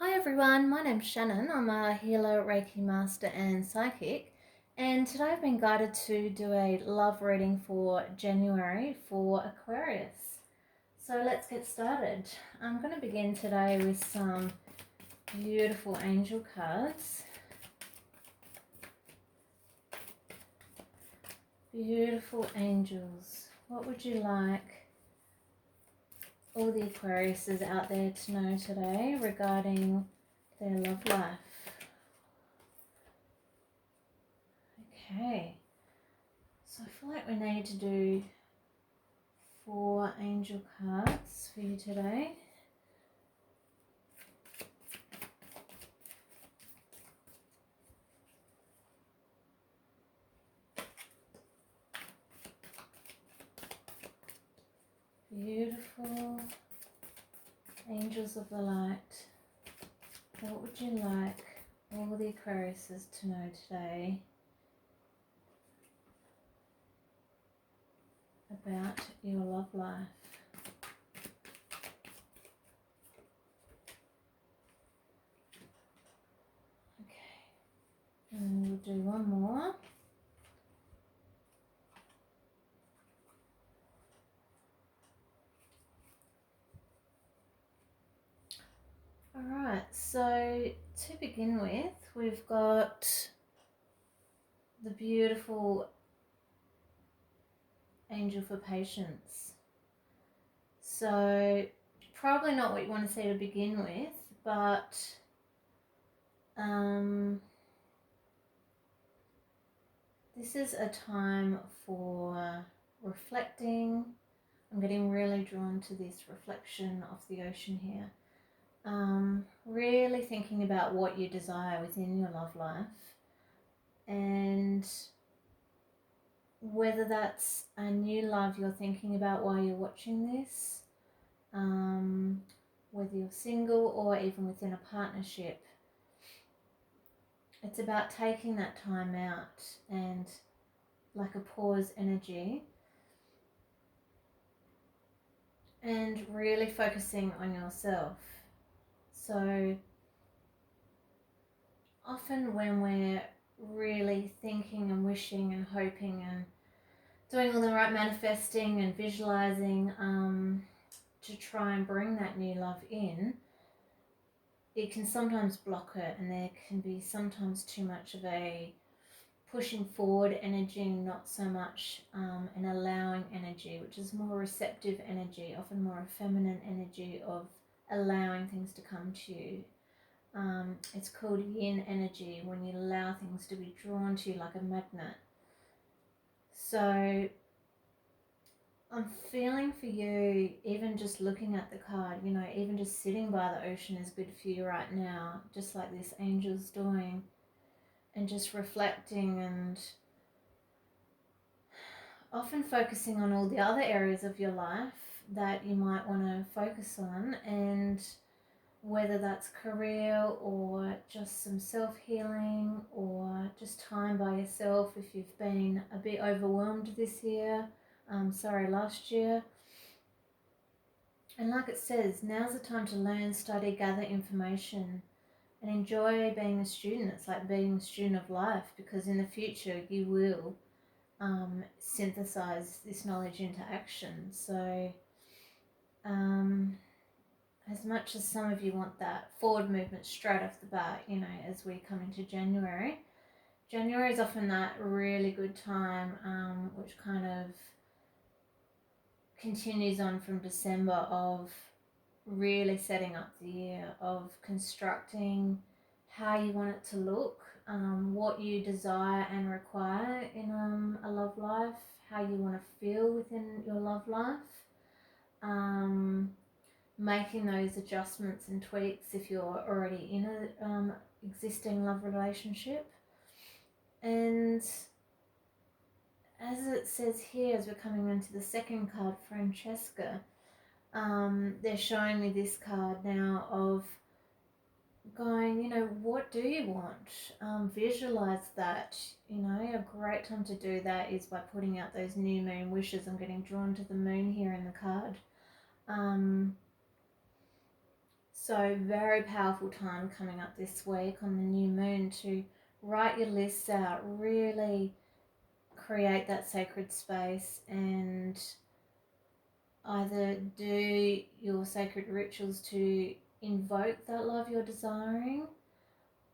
Hi everyone, my name's Shannon. I'm a healer, Reiki Master and Psychic, and today I've been guided to do a love reading for January for Aquarius. So let's get started. I'm going to begin today with some beautiful angel cards. Beautiful angels. What would you like all the Aquariuses out there to know today regarding their love life? Okay, so I feel like we need to do 4 angel cards for you today. Beautiful angels of the light. What would you like all the Aquariuses to know today about your love life? Okay, and we'll do one more. Alright, so to begin with, we've got the beautiful angel for patience. So probably not what you want to see to begin with, but this is a time for reflecting. I'm getting really drawn to this reflection of the ocean here. Really thinking about what you desire within your love life, and whether that's a new love you're thinking about while you're watching this, whether you're single or even within a partnership. It's about taking that time out and like a pause energy and really focusing on yourself. So often when we're really thinking and wishing and hoping and doing all the right manifesting and visualizing to try and bring that new love in, it can sometimes block it, and there can be sometimes too much of a pushing forward energy, not so much an allowing energy, which is more receptive energy, often more a feminine energy of allowing things to come to you. It's called yin energy, when you allow things to be drawn to you like a magnet. So I'm feeling for you, even just looking at the card, even just sitting by the ocean is good for you right now, just like this angel's doing, and just reflecting and often focusing on all the other areas of your life that you might want to focus on, and whether that's career or just some self-healing or just time by yourself if you've been a bit overwhelmed this year, last year. And like it says, now's the time to learn, study, gather information and enjoy being a student. It's like being a student of life, because in the future you will synthesize this knowledge into action. So as much as some of you want that forward movement straight off the bat, as we come into January is often that really good time, which kind of continues on from December, of really setting up the year, of constructing how you want it to look, what you desire and require in a love life, how you want to feel within your love life, making those adjustments and tweaks if you're already in a existing love relationship. And as it says here, as we're coming into the second card, Francesca, they're showing me this card now of going, what do you want? Visualize that. A great time to do that is by putting out those new moon wishes. I'm getting drawn to the moon here in the card. So very powerful time coming up this week on the new moon to write your lists out, really create that sacred space, and either do your sacred rituals to invoke that love you're desiring,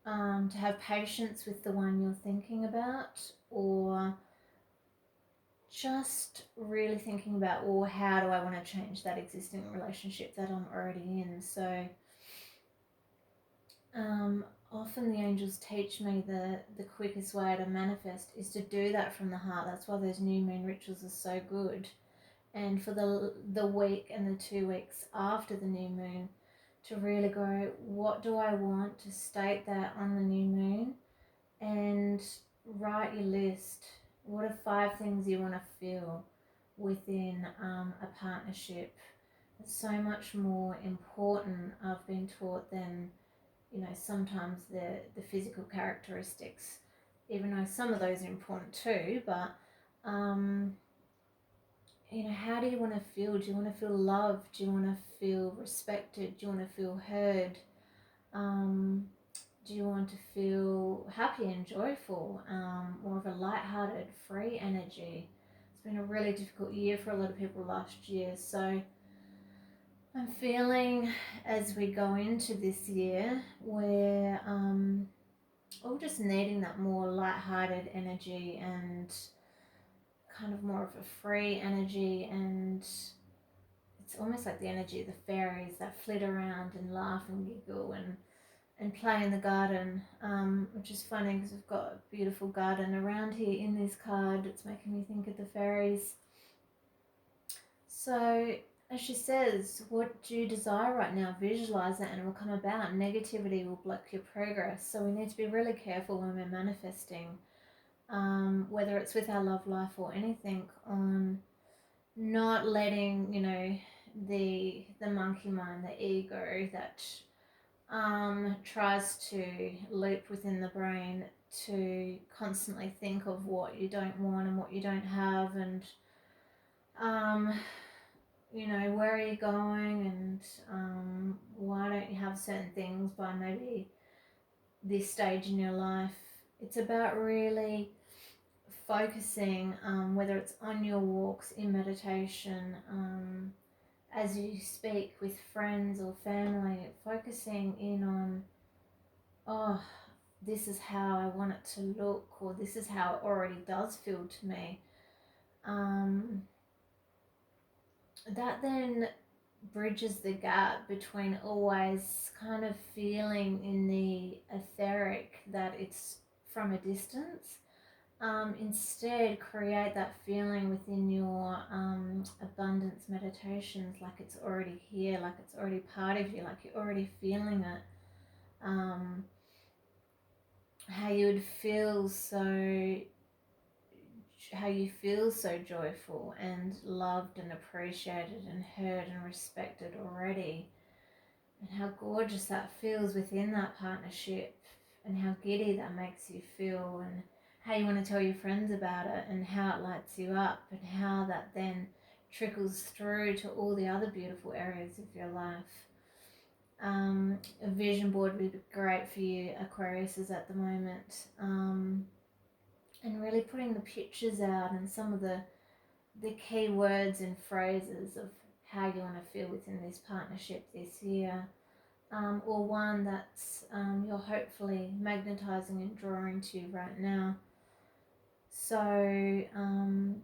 to have patience with the one you're thinking about, or just really thinking about, well, how do I want to change that existing relationship that I'm already in? So often the angels teach me the quickest way to manifest is to do that from the heart. That's why those new moon rituals are so good. And for the week and the 2 weeks after the new moon, to really go, what do I want, to state that on the new moon, and write your list. What are 5 things you want to feel within a partnership? It's so much more important, I've been taught, than sometimes the physical characteristics, even though some of those are important too. But how do you want to feel? Do you want to feel loved? Do you want to feel respected? Do you want to feel heard? Do you want to feel happy and joyful? More of a light-hearted, free energy? It's been a really difficult year for a lot of people last year, so I'm feeling as we go into this year, we're all just needing that more light-hearted energy and kind of more of a free energy, and it's almost like the energy of the fairies that flit around and laugh and giggle and play in the garden, which is funny because we've got a beautiful garden around here in this card. It's making me think of the fairies. So as she says, what do you desire right now? Visualize it and it will come about. Negativity will block your progress. So we need to be really careful when we're manifesting, whether it's with our love life or anything, on not letting, the monkey mind, the ego that tries to loop within the brain to constantly think of what you don't want and what you don't have, and where are you going, and why don't you have certain things by maybe this stage in your life. It's about really focusing, whether it's on your walks, in meditation, as you speak with friends or family, focusing in on, oh, this is how I want it to look, or this is how it already does feel to me. That then bridges the gap between always kind of feeling in the etheric that it's from a distance. Instead, create that feeling within your abundance meditations, like it's already here, like it's already part of you, like you're already feeling it. How you feel so joyful and loved and appreciated and heard and respected already, and how gorgeous that feels within that partnership, and how giddy that makes you feel, and how you want to tell your friends about it, and how it lights you up, and how that then trickles through to all the other beautiful areas of your life. A vision board would be great for you, Aquariuses, at the moment, and really putting the pictures out and some of the key words and phrases of how you want to feel within this partnership this year, or one that's you're hopefully magnetizing and drawing to right now. So on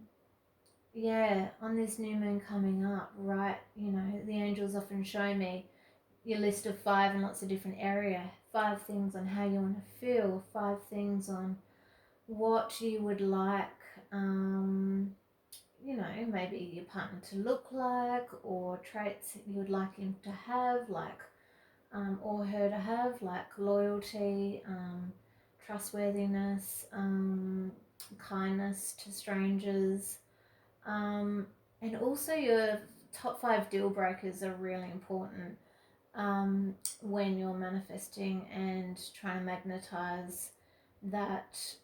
this new moon coming up, right, the angels often show me your list of 5 in lots of different area, 5 things on how you want to feel, 5 things on what you would like, maybe your partner to look like, or traits you would like him to have, like, or her to have, like loyalty, trustworthiness, kindness to strangers, and also your top 5 deal breakers are really important when you're manifesting and trying to magnetize that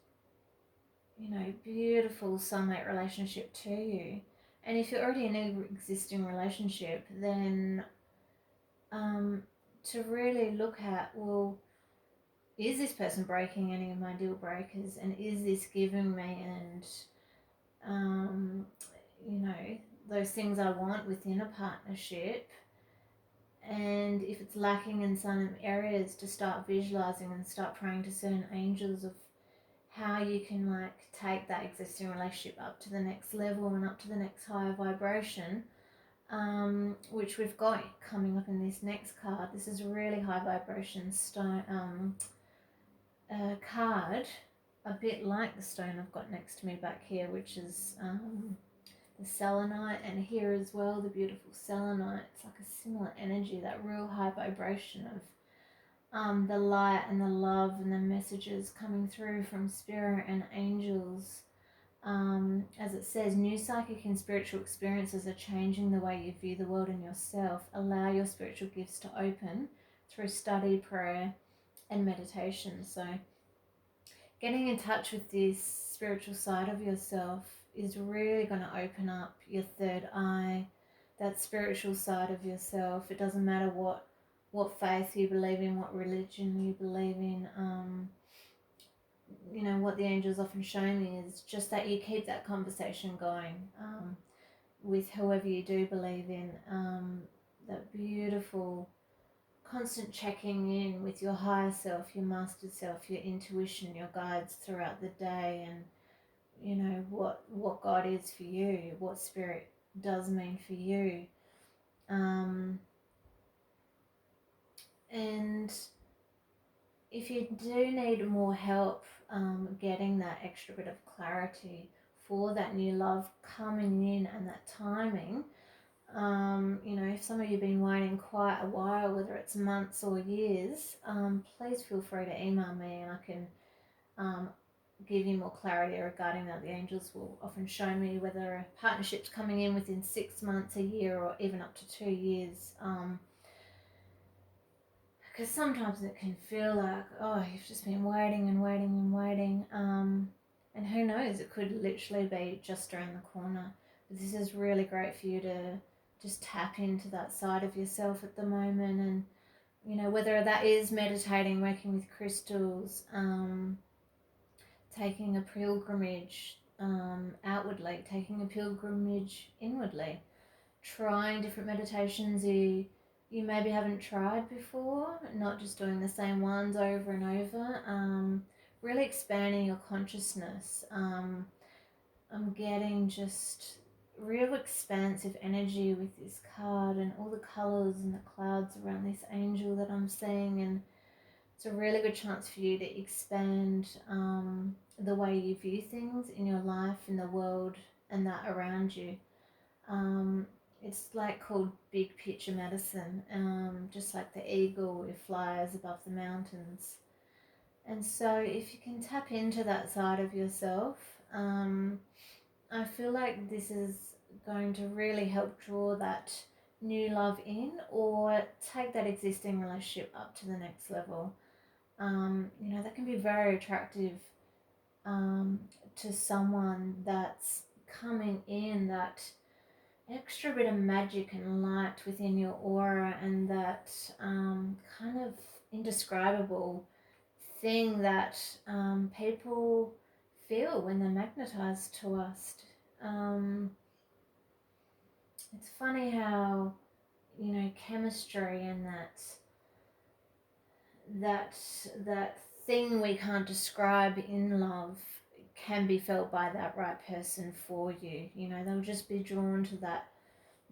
beautiful soulmate relationship to you. And if you're already in an existing relationship, then to really look at, well, is this person breaking any of my deal breakers, and is this giving me and those things I want within a partnership? And if it's lacking in some areas, to start visualizing and start praying to certain angels of how you can take that existing relationship up to the next level and up to the next higher vibration, which we've got coming up in this next card. This is a really high vibration stone card, a bit like the stone I've got next to me back here, which is the selenite, and here as well the beautiful selenite. It's like a similar energy, that real high vibration of the light and the love and the messages coming through from spirit and angels. As it says, new psychic and spiritual experiences are changing the way you view the world and yourself. Allow your spiritual gifts to open through study, prayer, and meditation. So getting in touch with this spiritual side of yourself is really going to open up your third eye, that spiritual side of yourself. It doesn't matter what faith you believe in, what religion you believe in. What the angels often show me is just that you keep that conversation going with whoever you do believe in. That beautiful constant checking in with your higher self, your master self, your intuition, your guides throughout the day, and what God is for you, what spirit does mean for you. And if you do need more help getting that extra bit of clarity for that new love coming in and that timing, if some of you have been waiting quite a while, whether it's months or years, please feel free to email me and I can give you more clarity regarding that. The angels will often show me whether a partnership's coming in within 6 months, a year, or even up to 2 years. Because sometimes it can feel like, you've just been waiting and waiting and waiting. And who knows, it could literally be just around the corner. But this is really great for you to just tap into that side of yourself at the moment. And, whether that is meditating, working with crystals, taking a pilgrimage outwardly, taking a pilgrimage inwardly, trying different meditations you maybe haven't tried before, not just doing the same ones over and over, really expanding your consciousness. I'm getting just real expansive energy with this card and all the colours and the clouds around this angel that I'm seeing, and it's a really good chance for you to expand the way you view things in your life, in the world, and that around you. It's called big picture medicine, just like the eagle, it flies above the mountains. And so if you can tap into that side of yourself, I feel like this is going to really help draw that new love in, or take that existing relationship up to the next level. That can be very attractive to someone that's coming in, that extra bit of magic and light within your aura, and that kind of indescribable thing that people feel when they're magnetized to us. It's funny how chemistry and that thing we can't describe in love can be felt by that right person for you. They'll just be drawn to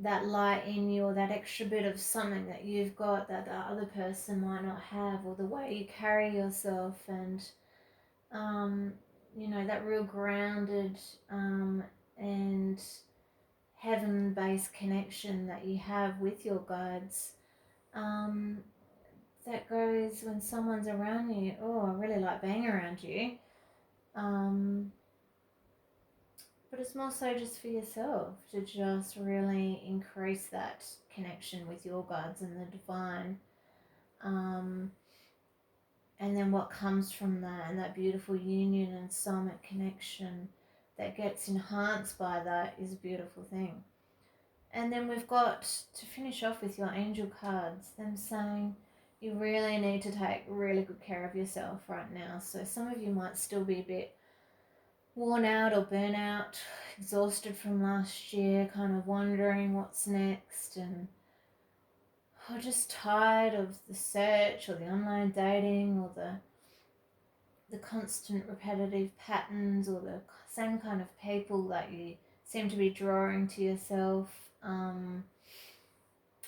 that light in you, or that extra bit of something that you've got that the other person might not have, or the way you carry yourself, and that real grounded and heaven-based connection that you have with your guides. That goes when someone's around you. I really like being around you. But it's more so just for yourself, to just really increase that connection with your guides and the divine. And then what comes from that, and that beautiful union and soulmate connection that gets enhanced by that, is a beautiful thing. And then we've got, to finish off with your angel cards, them saying, you really need to take really good care of yourself right now. So some of you might still be a bit worn out or burnout, exhausted from last year, kind of wondering what's next, and just tired of the search or the online dating or the constant repetitive patterns or the same kind of people that you seem to be drawing to yourself.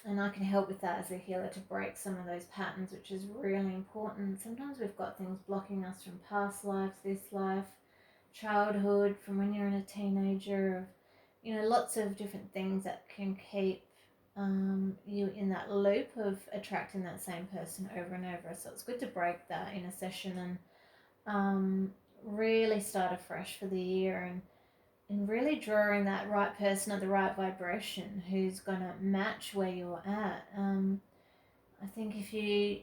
And I can help with that as a healer to break some of those patterns, which is really important. Sometimes we've got things blocking us from past lives, this life, childhood, from when you're in a teenager, lots of different things that can keep you in that loop of attracting that same person over and over. So it's good to break that in a session and really start afresh for the year and really drawing that right person at the right vibration who's going to match where you're at. I think if you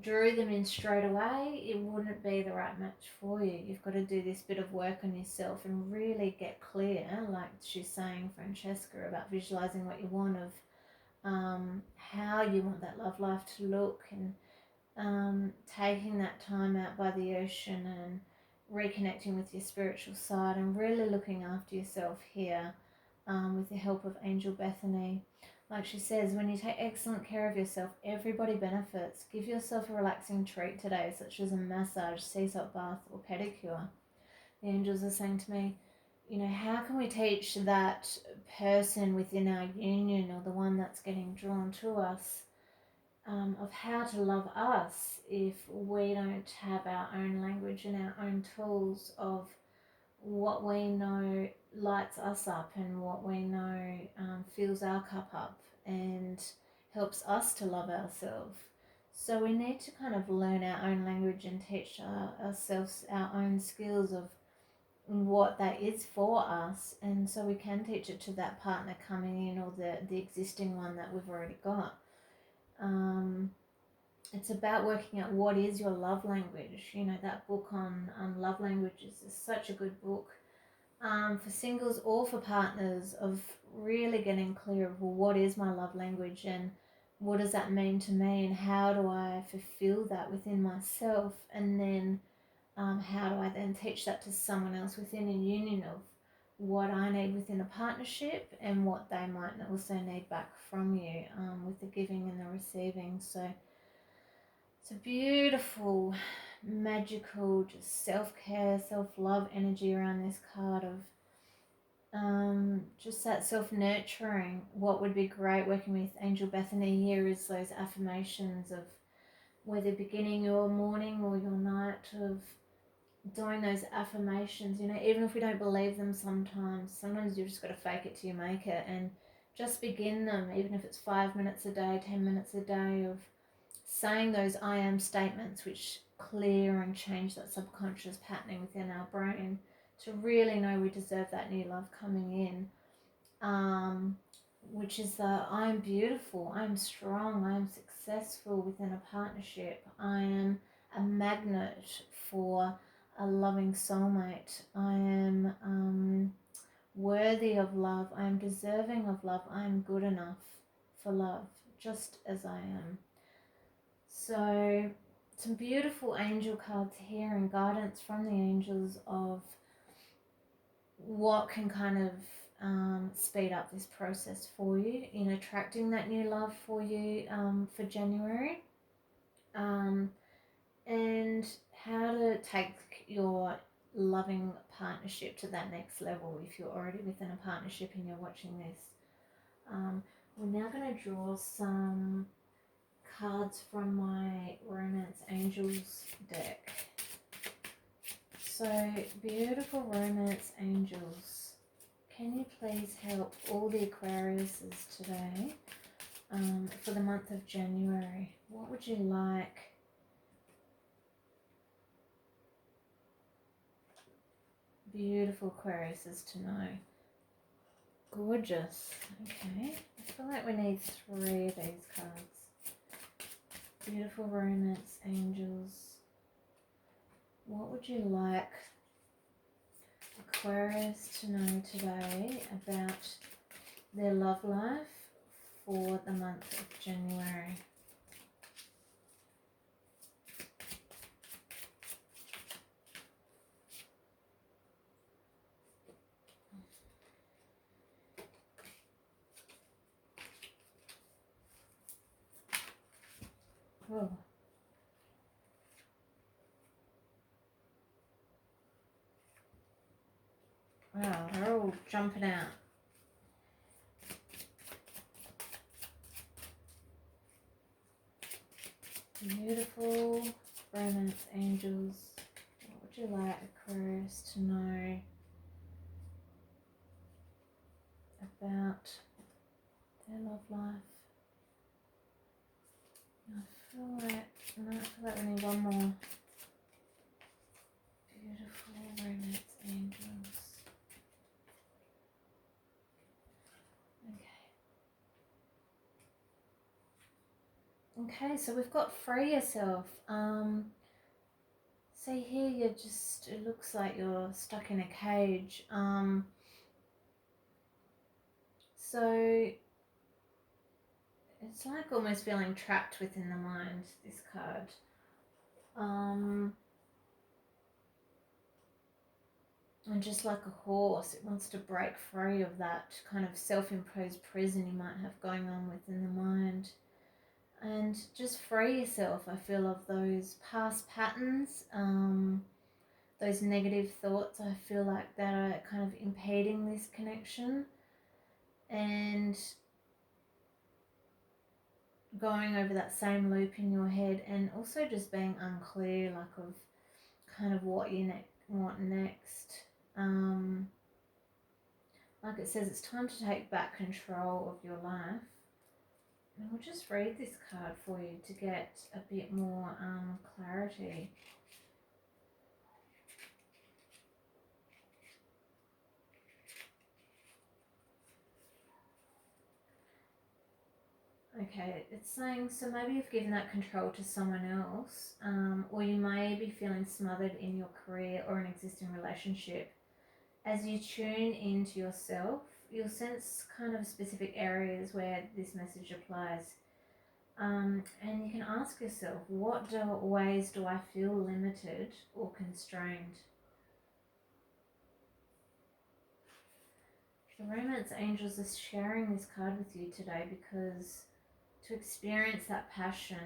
drew them in straight away, it wouldn't be the right match for you. You've got to do this bit of work on yourself and really get clear, like she's saying, Francesca, about visualizing what you want, of how you want that love life to look, and taking that time out by the ocean and reconnecting with your spiritual side and really looking after yourself here, with the help of Angel Bethany. Like she says, when you take excellent care of yourself, everybody benefits. Give yourself a relaxing treat today, such as a massage, sea salt bath, or pedicure. The angels are saying to me, how can we teach that person within our union, or the one that's getting drawn to us, of how to love us if we don't have our own language and our own tools of what we know lights us up and what we know fills our cup up and helps us to love ourselves. So we need to kind of learn our own language and teach ourselves our own skills of what that is for us, and so we can teach it to that partner coming in, or the existing one that we've already got. It's about working out what is your love language. That book on love languages is such a good book for singles or for partners, of really getting clear of, well, what is my love language and what does that mean to me, and how do I fulfill that within myself, and then how do I then teach that to someone else within a union, of what I need within a partnership and what they might also need back from you, with the giving and the receiving. So it's a beautiful, magical, just self-care, self-love energy around this card of just that self-nurturing. What would be great working with Angel Bethany here is those affirmations of whether beginning your morning or your night, of doing those affirmations, even if we don't believe them sometimes you've just got to fake it till you make it, and just begin them, even if it's 5 minutes a day, 10 minutes a day, of saying those I am statements, which clear and change that subconscious patterning within our brain to really know we deserve that new love coming in, which is that I'm beautiful, I'm strong, I'm successful within a partnership, I am a magnet for a loving soulmate, I am worthy of love, I am deserving of love, I am good enough for love, just as I am. So some beautiful angel cards here and guidance from the angels of what can kind of speed up this process for you in attracting that new love for you for January, and how to take your loving partnership to that next level if you're already within a partnership and you're watching this. We're now going to draw some cards from my Romance Angels deck. So, beautiful Romance Angels, can you please help all the Aquariuses today for the month of January? What would you like beautiful Aquariuses to know? Gorgeous. Okay, I feel like we need 3 of these cards. Beautiful Romance Angels, what would you like Aquarius to know today about their love life for the month of January? Oh. Wow, they're all jumping out. Beautiful romance angels. What would you like Aquarius to know about their love life? I feel like we need one more. Beautiful romance angels. Okay, so we've got free yourself. See here, it looks like you're stuck in a cage. So it's like almost feeling trapped within the mind, this card. And just like a horse, it wants to break free of that kind of self-imposed prison you might have going on within the mind. And just free yourself, I feel, of those past patterns, those negative thoughts, I feel like, that are kind of impeding this connection. And going over that same loop in your head, and also just being unclear, like, of kind of what you want next. Like it says, it's time to take back control of your life. And we'll just read this card for you to get a bit more clarity. Okay, it's saying, so maybe you've given that control to someone else, or you may be feeling smothered in your career or an existing relationship. As you tune into yourself, you'll sense kind of specific areas where this message applies. And you can ask yourself, what ways do I feel limited or constrained? The romance angels are sharing this card with you today because to experience that passion,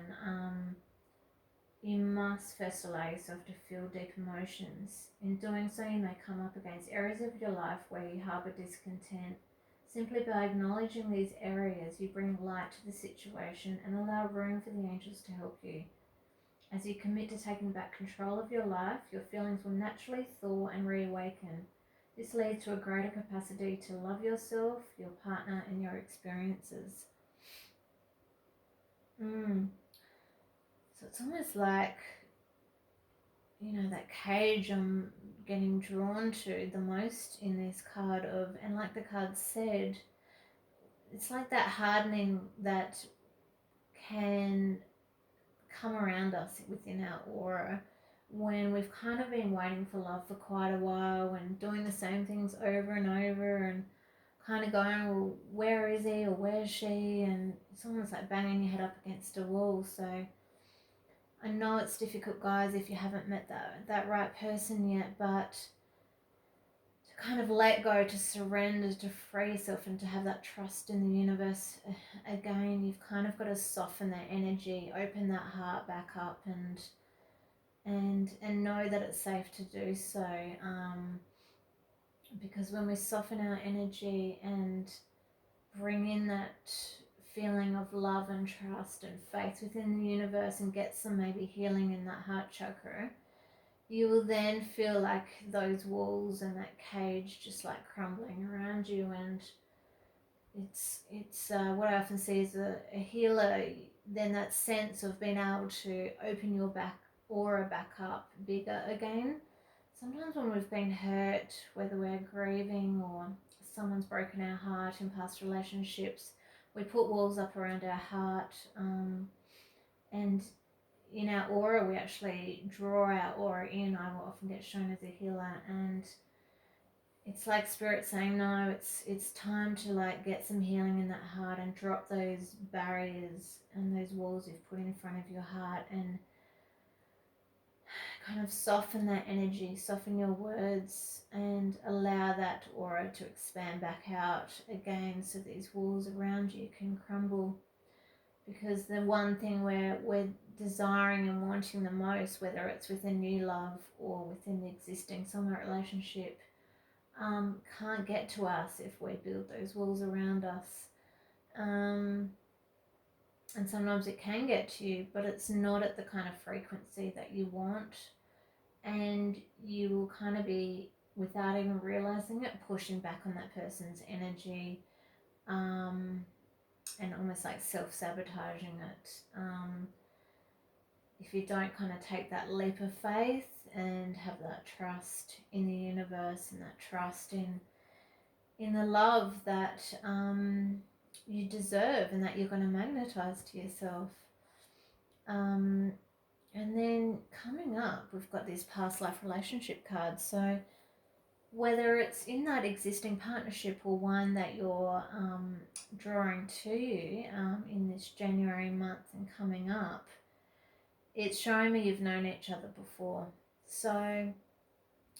you must first allow yourself to feel deep emotions. In doing so, you may come up against areas of your life where you harbour discontent. Simply by acknowledging these areas, you bring light to the situation and allow room for the angels to help you. As you commit to taking back control of your life, your feelings will naturally thaw and reawaken. This leads to a greater capacity to love yourself, your partner, and your experiences. So it's almost like, that cage I'm getting drawn to the most in this card of, and like the card said, it's like that hardening that can come around us within our aura when we've kind of been waiting for love for quite a while and doing the same things over and over and kind of going, well, where is he or where's she? And it's almost like banging your head up against a wall. So I know it's difficult, guys, if you haven't met that right person yet, but to kind of let go, to surrender, to free yourself, and to have that trust in the universe again, you've kind of got to soften that energy, open that heart back up, and know that it's safe to do so. Because when we soften our energy and bring in that feeling of love and trust and faith within the universe and get some maybe healing in that heart chakra, you will then feel like those walls and that cage just like crumbling around you. And it's what I often see as a healer, then that sense of being able to open your back aura back up bigger again. Sometimes when we've been hurt, whether we're grieving or someone's broken our heart in past relationships, we put walls up around our heart, and in our aura we actually draw our aura in. I will often get shown as a healer, and it's like spirit saying, no, it's time to like get some healing in that heart and drop those barriers and those walls you've put in front of your heart, and kind of soften that energy, soften your words, and allow that aura to expand back out again so these walls around you can crumble. Because the one thing we're desiring and wanting the most, whether it's with a new love or within the existing soulmate relationship, can't get to us if we build those walls around us. And sometimes it can get to you, but it's not at the kind of frequency that you want. And you will kind of be, without even realizing it, pushing back on that person's energy, and almost like self-sabotaging it. If you don't kind of take that leap of faith and have that trust in the universe and that trust in the love that you deserve and that you're going to magnetize to yourself. And then coming up, we've got this past life relationship card. So whether it's in that existing partnership or one that you're drawing to you in this January month and coming up, it's showing me you've known each other before. So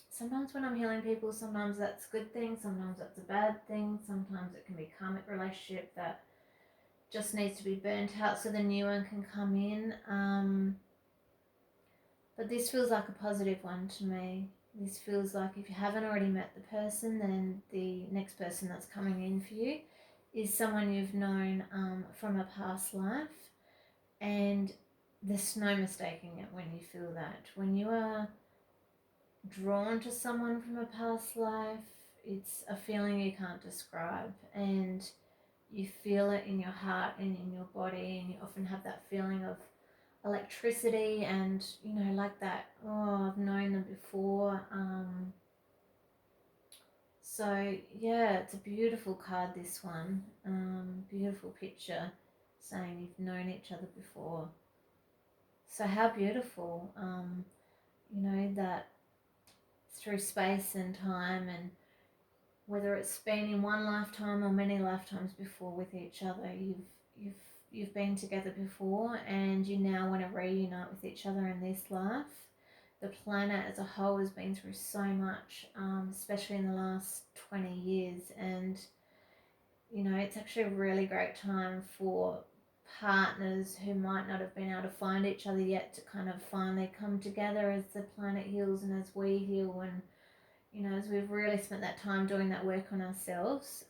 sometimes when I'm healing people, sometimes that's a good thing, sometimes that's a bad thing, sometimes it can be a karmic relationship that just needs to be burnt out so the new one can come in. But this feels like a positive one to me. This feels like if you haven't already met the person, then the next person that's coming in for you is someone you've known from a past life. And there's no mistaking it when you feel that. When you are drawn to someone from a past life, it's a feeling you can't describe. And you feel it in your heart and in your body, and you often have that feeling of electricity and, you know, like that, oh, I've known them before. So yeah, it's a beautiful card, this one. Beautiful picture saying you've known each other before. So how beautiful, you know, that through space and time, and whether it's been in one lifetime or many lifetimes before with each other, you've been together before, and you now want to reunite with each other in this life. The planet as a whole has been through so much, especially in the last 20 years, and you know, it's actually a really great time for partners who might not have been able to find each other yet to kind of finally come together as the planet heals and as we heal, and you know, as we've really spent that time doing that work on ourselves.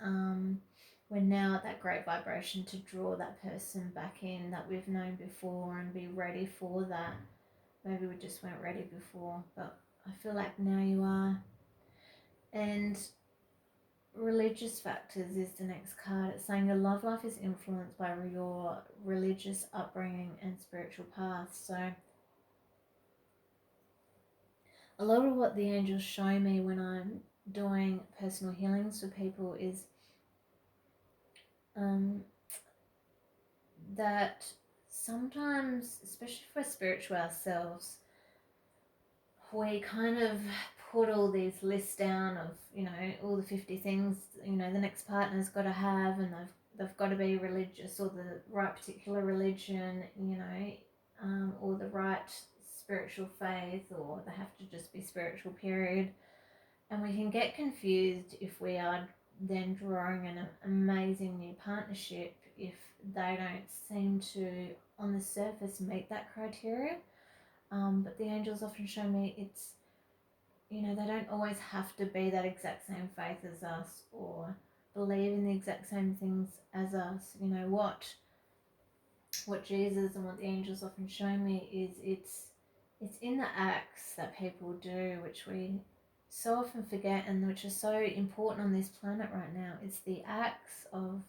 We're now at that great vibration to draw that person back in that we've known before and be ready for that. Maybe we just weren't ready before, but I feel like now you are. And religious factors is the next card. It's saying your love life is influenced by your religious upbringing and spiritual path. So a lot of what the angels show me when I'm doing personal healings for people is that sometimes, especially for spiritual ourselves, we kind of put all these lists down of, you know, all the 50 things, you know, the next partner's got to have, and they've got to be religious, or the right particular religion, you know, or the right spiritual faith, or they have to just be spiritual, period. And we can get confused if we are then drawing an amazing new partnership if they don't seem to, on the surface, meet that criteria. But the angels often show me it's, you know, they don't always have to be that exact same faith as us or believe in the exact same things as us. You know, what Jesus and what the angels often show me is it's in the acts that people do, which we so often forget and which are so important on this planet right now. It's the acts of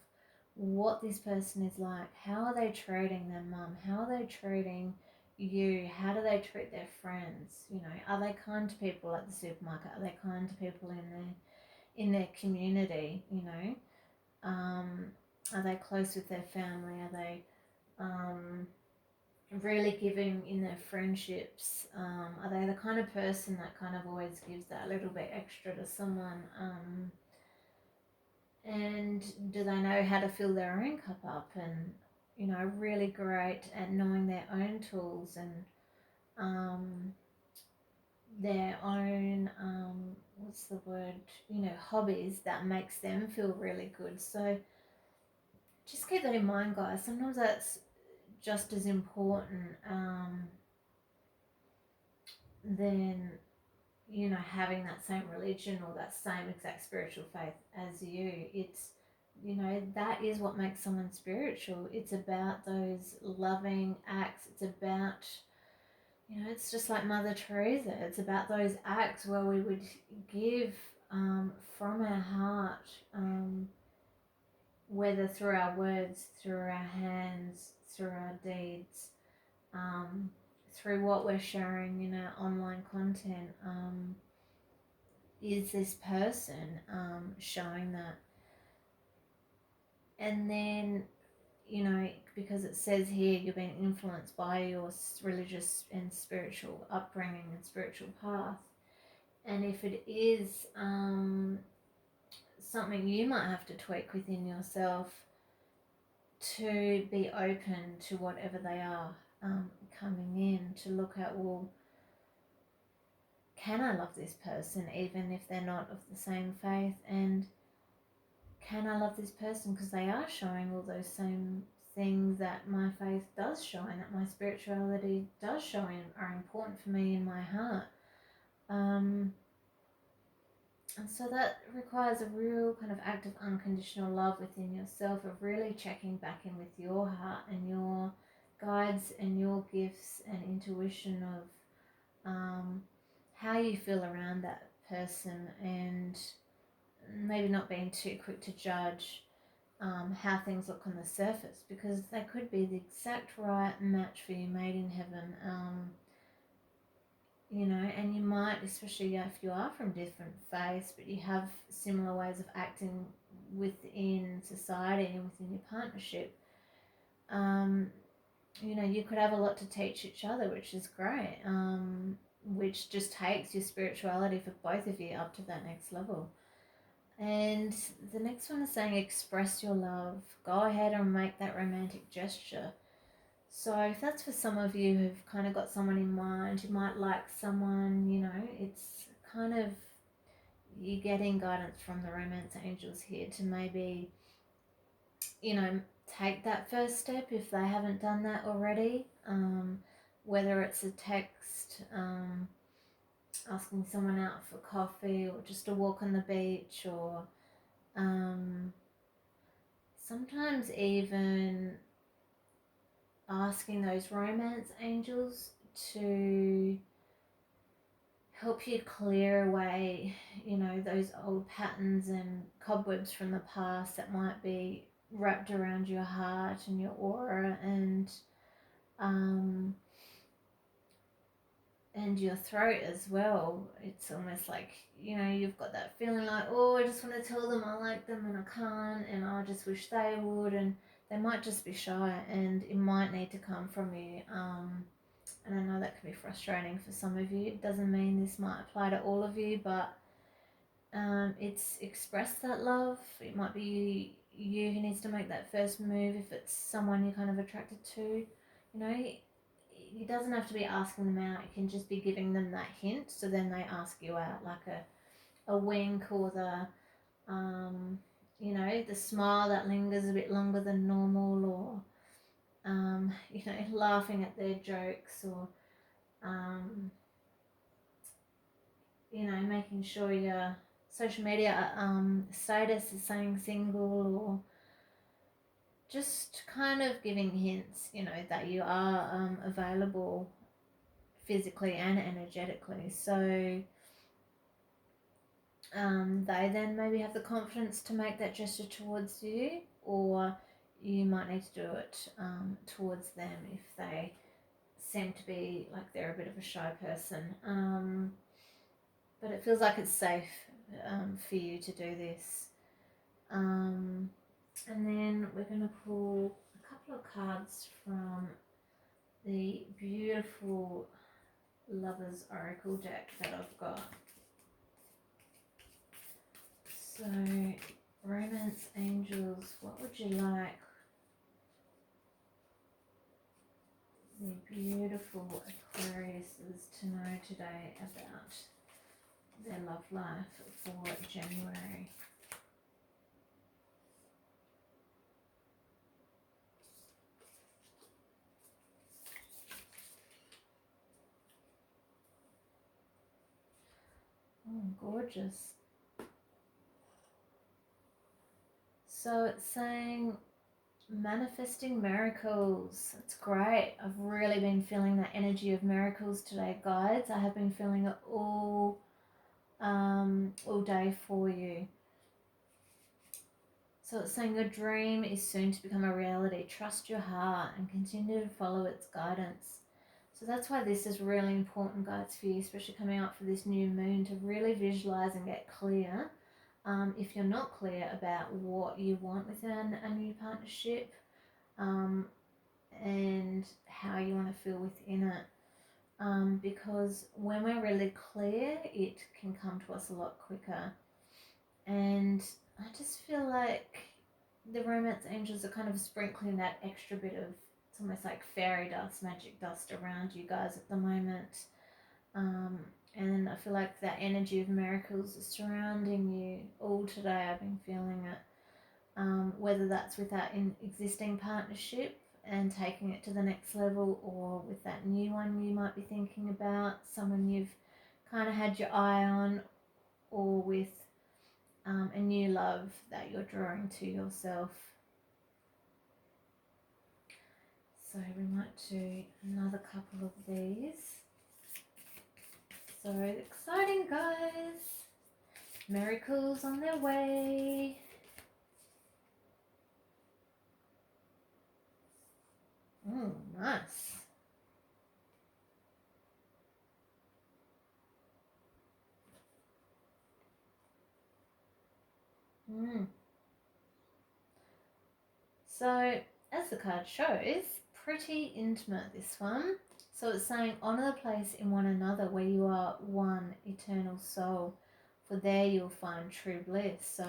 what this person is like. How are they treating their mum? How are they treating you? How do they treat their friends? You know, are they kind to people at the supermarket? Are they kind to people in their community? You know, are they close with their family? Are they really giving in their friendships? Are they the kind of person that kind of always gives that little bit extra to someone? And do they know how to fill their own cup up, and, you know, really great at knowing their own tools and their own, what's the word, you know, hobbies that makes them feel really good. So just keep that in mind, guys. Sometimes that's just as important than, you know, having that same religion or that same exact spiritual faith as you. It's, you know, that is what makes someone spiritual. It's about those loving acts. It's about, you know, it's just like Mother Teresa. It's about those acts where we would give from our heart, whether through our words, through our hands, through our deeds, through what we're sharing in our online content. Is this person showing that? And then, you know, because it says here you're being influenced by your religious and spiritual upbringing and spiritual path. And if it is something you might have to tweak within yourself to be open to whatever they are coming in, to look at, well, can I love this person even if they're not of the same faith? And can I love this person because they are showing all those same things that my faith does show and that my spirituality does show and are important for me in my heart? And so that requires a real kind of act of unconditional love within yourself, of really checking back in with your heart and your guides and your gifts and intuition of how you feel around that person, and maybe not being too quick to judge how things look on the surface, because they could be the exact right match for you, made in heaven. You know, and you might, especially if you are from different faiths, but you have similar ways of acting within society and within your partnership, you know, you could have a lot to teach each other, which is great, which just takes your spirituality for both of you up to that next level. And the next one is saying express your love. Go ahead and make that romantic gesture. So if that's for some of you who've kind of got someone in mind, you might like someone, you know, it's kind of, you're getting guidance from the romance angels here to maybe, you know, take that first step if they haven't done that already, whether it's a text, asking someone out for coffee, or just a walk on the beach, or sometimes even asking those romance angels to help you clear away, you know, those old patterns and cobwebs from the past that might be wrapped around your heart and your aura and your throat as well. It's almost like, you know, you've got that feeling like, oh, I just want to tell them I like them and I can't, and I just wish they would, and they might just be shy, and it might need to come from you. And I know that can be frustrating for some of you. It doesn't mean this might apply to all of you, but it's express that love. It might be you who needs to make that first move if it's someone you're kind of attracted to. You know, it doesn't have to be asking them out. It can just be giving them that hint, so then they ask you out, like a wink, or the you know, the smile that lingers a bit longer than normal, or you know, laughing at their jokes, or you know, making sure your social media status is saying single, or just kind of giving hints, you know, that you are available physically and energetically. So they then maybe have the confidence to make that gesture towards you, or you might need to do it towards them if they seem to be like they're a bit of a shy person. But it feels like it's safe for you to do this. And then we're going to pull a couple of cards from the beautiful Lovers Oracle deck that I've got. So, romance angels, what would you like the beautiful Aquariuses to know today about their love life for January? Oh, gorgeous. So it's saying manifesting miracles. It's great. I've really been feeling that energy of miracles today, guides. I have been feeling it all day for you. So it's saying your dream is soon to become a reality. Trust your heart and continue to follow its guidance. So that's why this is really important, guides, for you, especially coming up for this new moon, to really visualize and get clear. If you're not clear about what you want within a new partnership, and how you want to feel within it. Because when we're really clear, it can come to us a lot quicker. And I just feel like the romance angels are kind of sprinkling that extra bit of, it's almost like fairy dust, magic dust around you guys at the moment. And I feel like that energy of miracles is surrounding you all today. I've been feeling it. Whether that's with that existing partnership and taking it to the next level, or with that new one you might be thinking about, someone you've kind of had your eye on, or with a new love that you're drawing to yourself. So we might do another couple of these. So exciting, guys. Miracles on their way. Oh, nice. So, as the card shows, pretty intimate, this one. So it's saying, honour the place in one another where you are one eternal soul, for there you'll find true bliss. So,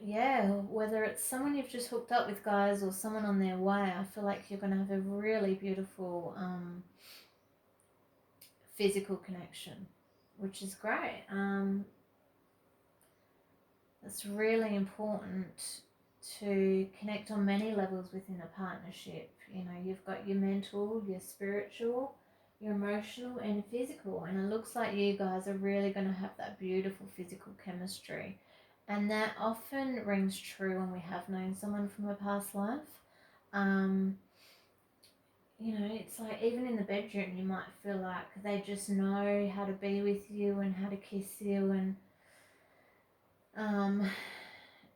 yeah, whether it's someone you've just hooked up with, guys, or someone on their way, I feel like you're going to have a really beautiful physical connection, which is great. It's really important to connect on many levels within a partnership. You know, you've got your mental, your spiritual, your emotional and physical, and it looks like you guys are really going to have that beautiful physical chemistry, and that often rings true when we have known someone from a past life. You know, it's like even in the bedroom you might feel like they just know how to be with you and how to kiss you, and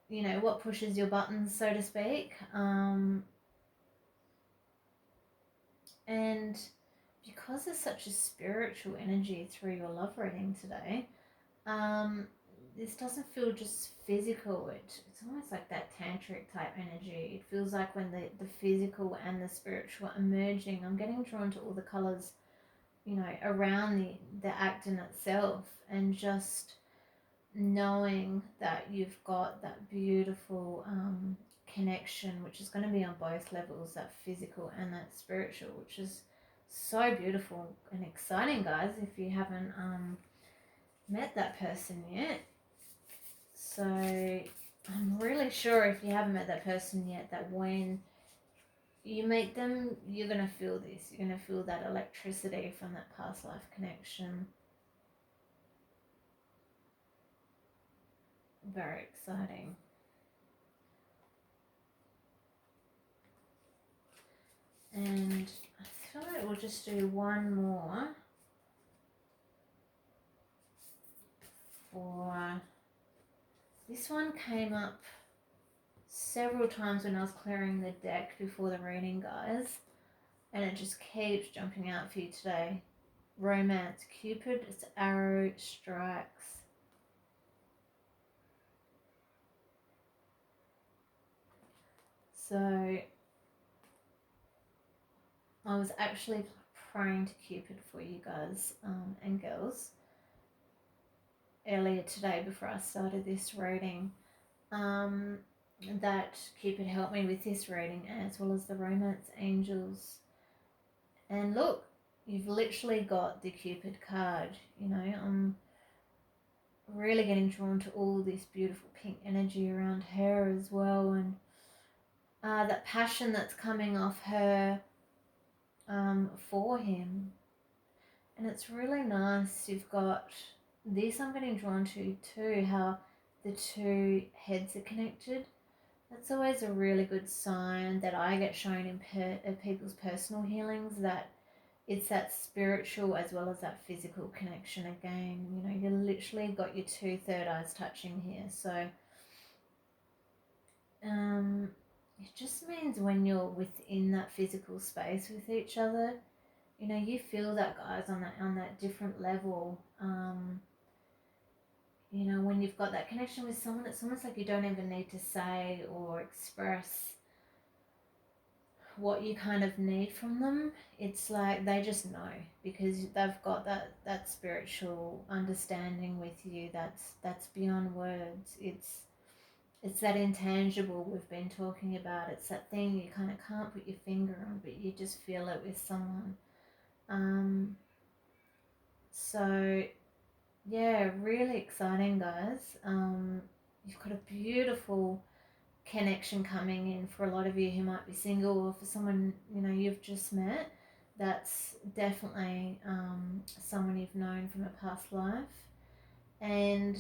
you know, what pushes your buttons, so to speak. And because there's such a spiritual energy through your love reading today, this doesn't feel just physical. It's almost like that tantric type energy. It feels like when the physical and the spiritual are merging. I'm getting drawn to all the colours, you know, around the act in itself, and just knowing that you've got that beautiful connection, which is going to be on both levels, that physical and that spiritual, which is so beautiful and exciting, guys, if you haven't met that person yet. So I'm really sure, if you haven't met that person yet, that when you meet them, you're going to feel this. You're going to feel that electricity from that past life connection. Very exciting. And I feel like we'll just do one more for this one. Came up several times when I was clearing the deck before the reading, guys, and it just keeps jumping out for you today. Romance, Cupid, its arrow strikes. So I was actually praying to Cupid for you guys and girls earlier today before I started this reading, that Cupid helped me with this reading, as well as the romance angels. And look, you've literally got the Cupid card. You know, I'm really getting drawn to all this beautiful pink energy around her as well, and that passion that's coming off her for him. And it's really nice. You've got this I'm getting drawn to too, how the two heads are connected. That's always a really good sign that I get shown in people's personal healings, that it's that spiritual as well as that physical connection again. You know, you literally got your two third eyes touching here. So it just means when you're within that physical space with each other, you know, you feel that, guys, on that different level. You know, when you've got that connection with someone, it's almost like you don't even need to say or express what you kind of need from them. It's like they just know, because they've got that spiritual understanding with you that's beyond words. It's that intangible we've been talking about. It's that thing you kind of can't put your finger on, but you just feel it with someone. So yeah, really exciting, guys. You've got a beautiful connection coming in for a lot of you who might be single, or for someone, you know, you've just met. That's definitely someone you've known from a past life. And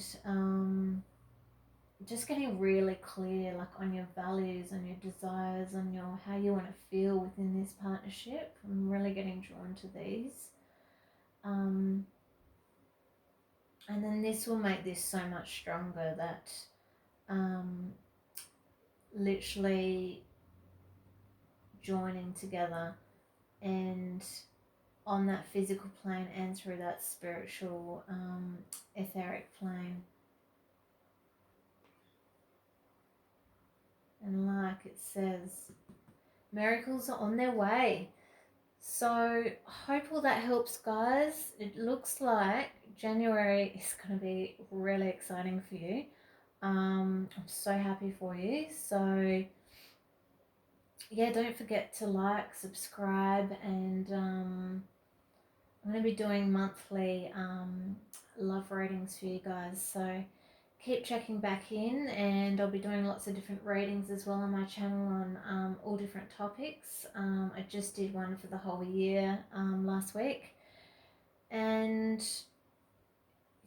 just getting really clear, like, on your values, on your desires, on your how you want to feel within this partnership. I'm really getting drawn to these. And then this will make this so much stronger, that literally joining together, and on that physical plane and through that spiritual etheric plane. And like it says, miracles are on their way. So I hope all that helps, guys. It looks like January is going to be really exciting for you. I'm so happy for you. So yeah, don't forget to like, subscribe, and I'm going to be doing monthly love readings for you guys. So keep checking back in, and I'll be doing lots of different readings as well on my channel on all different topics. I just did one for the whole year last week. And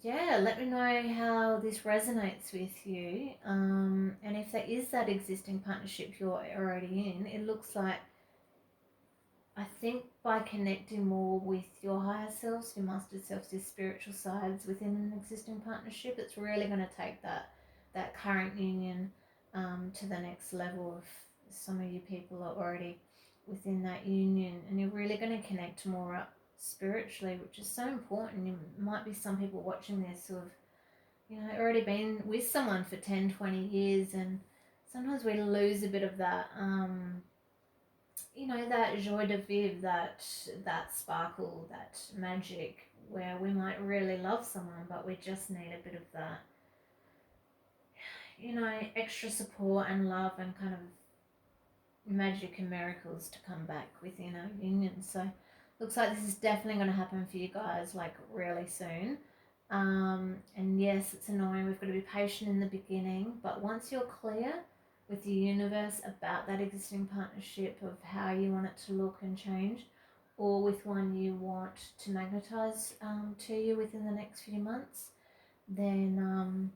yeah, let me know how this resonates with you. And if there is that existing partnership you're already in, it looks like, I think by connecting more with your higher selves, your master selves, your spiritual sides within an existing partnership, it's really going to take that current union to the next level. Of some of you people are already within that union, and you're really going to connect more up spiritually, which is so important. You might be some people watching this who have, you know, already been with someone for 10, 20 years, and sometimes we lose a bit of that you know, that joie de vivre, that sparkle, that magic, where we might really love someone, but we just need a bit of that, you know, extra support and love and kind of magic and miracles to come back within our union. So looks like this is definitely going to happen for you guys, like, really soon. And yes, it's annoying, we've got to be patient in the beginning, but once you're clear with the universe about that existing partnership, of how you want it to look and change, or with one you want to magnetize to you within the next few months, then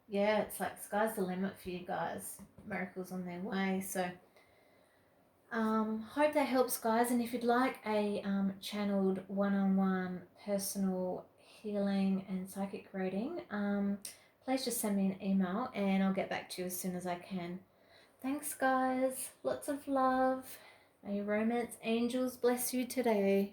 yeah, it's like sky's the limit for you guys. Miracles on their way. So hope that helps, guys. And if you'd like a channeled one-on-one personal healing and psychic reading, please just send me an email and I'll get back to you as soon as I can. Thanks, guys. Lots of love. May your romance angels bless you today.